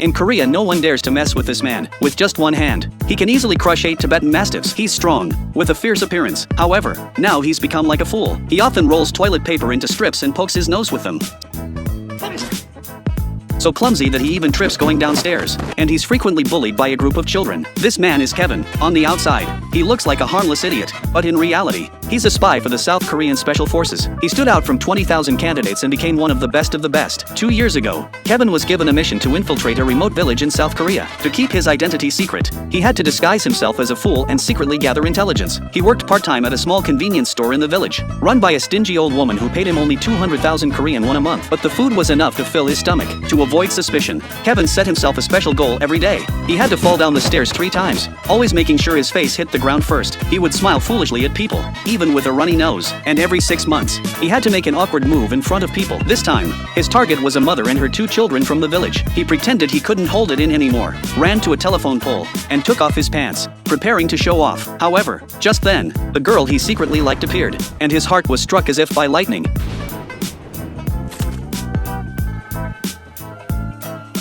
In Korea, no one dares to mess with this man. With just one hand, he can easily crush 8 Tibetan Mastiffs. He's strong, with a fierce appearance. However, now he's become like a fool. He often rolls toilet paper into strips and pokes his nose with them. So clumsy that he even trips going downstairs, and he's frequently bullied by a group of children. This man is Kevin. On the outside, he looks like a harmless idiot, but in reality, he's a spy for the South Korean Special Forces. He stood out from 20,000 candidates and became one of the best of the best. 2 years ago, Kevin was given a mission to infiltrate a remote village in South Korea. To keep his identity secret, he had to disguise himself as a fool and secretly gather intelligence. He worked part-time at a small convenience store in the village, run by a stingy old woman who paid him only 200,000 Korean won a month. But the food was enough to fill his stomach. To avoid suspicion, Kevin set himself a special goal every day. He had to fall down the stairs 3 times, always making sure his face hit the ground first. He would smile foolishly at people, even with a runny nose. And every 6 months, he had to make an awkward move in front of people. This time, his target was a mother and her 2 children from the village. He pretended he couldn't hold it in anymore, ran to a telephone pole, and took off his pants, preparing to show off. However, just then, the girl he secretly liked appeared, and his heart was struck as if by lightning.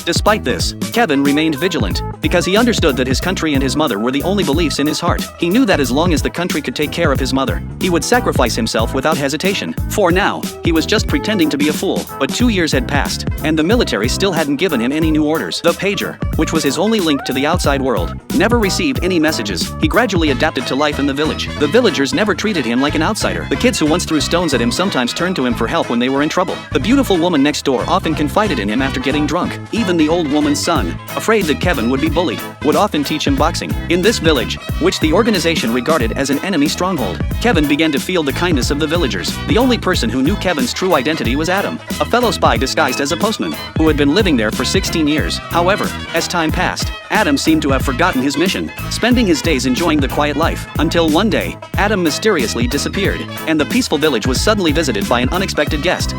Despite this, Kevin remained vigilant, because he understood that his country and his mother were the only beliefs in his heart. He knew that as long as the country could take care of his mother, he would sacrifice himself without hesitation. For now, he was just pretending to be a fool. But 2 years had passed, and the military still hadn't given him any new orders. The pager, which was his only link to the outside world, never received any messages. He gradually adapted to life in the village. The villagers never treated him like an outsider. The kids who once threw stones at him sometimes turned to him for help when they were in trouble. The beautiful woman next door often confided in him after getting drunk. Even the old woman's son, afraid that Kevin would be bullied, would often teach him boxing. In this village, which the organization regarded as an enemy stronghold, Kevin began to feel the kindness of the villagers. The only person who knew Kevin's true identity was Adam, a fellow spy disguised as a postman, who had been living there for 16 years. However, as time passed, Adam seemed to have forgotten his mission, spending his days enjoying the quiet life. Until one day, Adam mysteriously disappeared, and the peaceful village was suddenly visited by an unexpected guest.